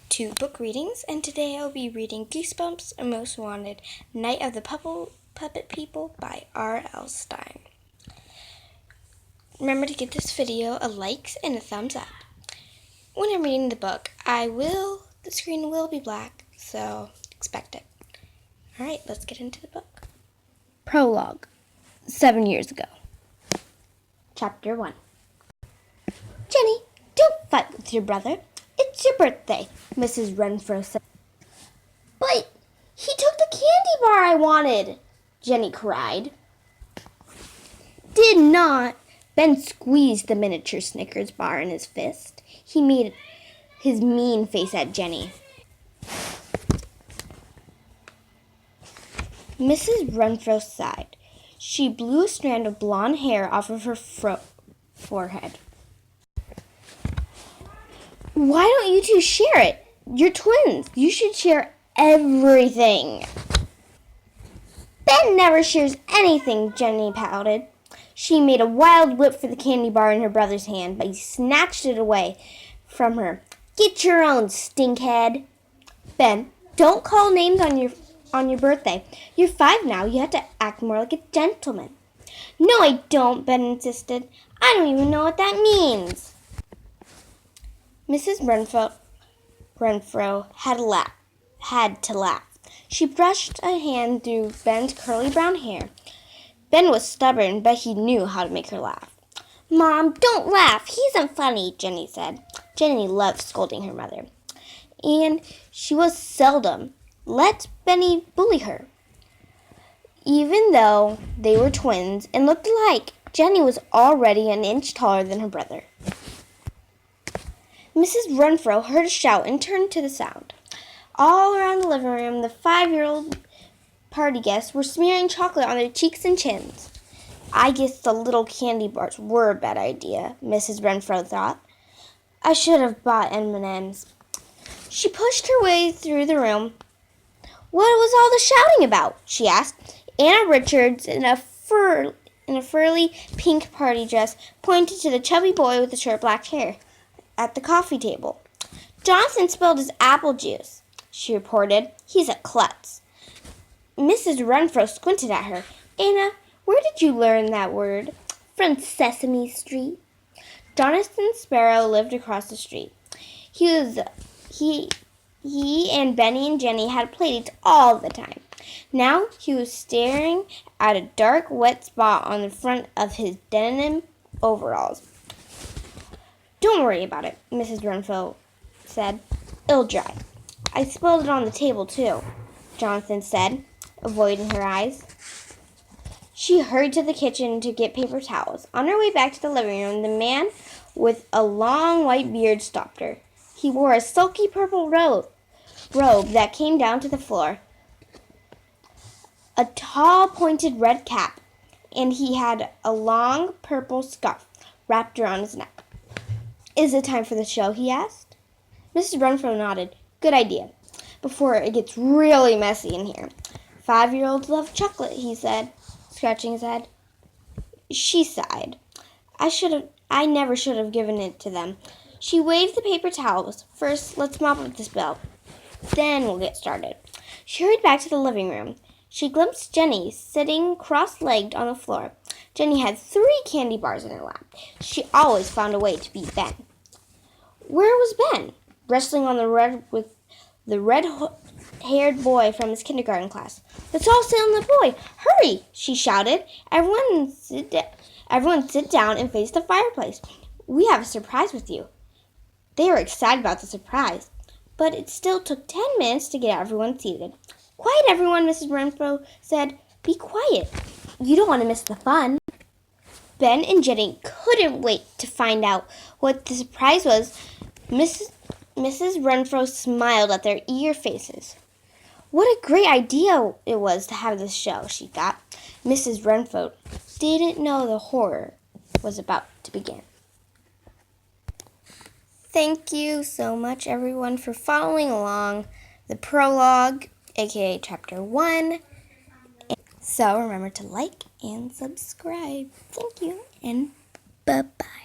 to book readings, and today I'll be reading Goosebumps, A Most Wanted, Night of the Puppet People by R.L. Stine. Remember to give this video a like and a thumbs up. When I'm reading the book, the screen will be black, so expect it. Alright, let's get into the book. Prologue, 7 years ago. Chapter 1. Jenny, don't fight with your brother. It's your birthday, Mrs. Renfro said. But he took the candy bar I wanted, Jenny cried. Did not. Ben squeezed the miniature Snickers bar in his fist. He made his mean face at Jenny. Mrs. Renfro sighed. She blew a strand of blonde hair off of her forehead. Why don't you two share it? You're twins. You should share everything. Ben never shares anything, Jenny pouted. She made a wild whip for the candy bar in her brother's hand, but he snatched it away from her. Get your own, stinkhead. Ben, don't call names on your birthday. You're 5 now. You have to act more like a gentleman. No, I don't, Ben insisted. I don't even know what that means. Mrs. Renfro had to laugh. She brushed a hand through Ben's curly brown hair. Ben was stubborn, but he knew how to make her laugh. Mom, don't laugh. He isn't funny, Jenny said. Jenny loved scolding her mother, and she was seldom let Benny bully her. Even though they were twins and looked alike, Jenny was already an inch taller than her brother. Mrs. Renfro heard a shout and turned to the sound. All around the living room, the 5-year-old party guests were smearing chocolate on their cheeks and chins. I guess the little candy bars were a bad idea, Mrs. Renfro thought. I should have bought M&Ms. She pushed her way through the room. What was all the shouting about? She asked. Anna Richards, in a furry pink party dress, pointed to the chubby boy with the short black hair at the coffee table. Jonathan spilled his apple juice, she reported. He's a klutz. Mrs. Renfro squinted at her. Anna, where did you learn that word? From Sesame Street. Jonathan Sparrow lived across the street. He and Benny and Jenny had playdates all the time. Now he was staring at a dark, wet spot on the front of his denim overalls. Don't worry about it, Mrs. Renfro said. It'll dry. I spilled it on the table, too, Jonathan said, avoiding her eyes. She hurried to the kitchen to get paper towels. On her way back to the living room, the man with a long white beard stopped her. He wore a silky purple robe that came down to the floor, a tall pointed red cap, and he had a long purple scarf wrapped around his neck. Is it time for the show? He asked. Mrs. Renfro nodded. Good idea. Before it gets really messy in here. 5-year-olds love chocolate, he said, scratching his head. She sighed. I never should have given it to them. She waved the paper towels. First, let's mop up the spill. Then we'll get started. She hurried back to the living room. She glimpsed Jenny sitting cross-legged on the floor. Jenny had 3 candy bars in her lap. She always found a way to beat Ben. Where was Ben? Wrestling on with the red-haired boy from his kindergarten class. Let's all sit on the boy. Hurry, she shouted. Everyone sit down and face the fireplace. We have a surprise with you. They were excited about the surprise, but it still took 10 minutes to get everyone seated. Quiet, everyone, Mrs. Renfro said. Be quiet. You don't want to miss the fun. Ben and Jenny couldn't wait to find out what the surprise was. Mrs. Renfro smiled at their eager faces. What a great idea it was to have this show, she thought. Mrs. Renfro didn't know the horror was about to begin. Thank you so much, everyone, for following along the prologue, aka Chapter 1. So remember to like and subscribe. Thank you, and bye-bye.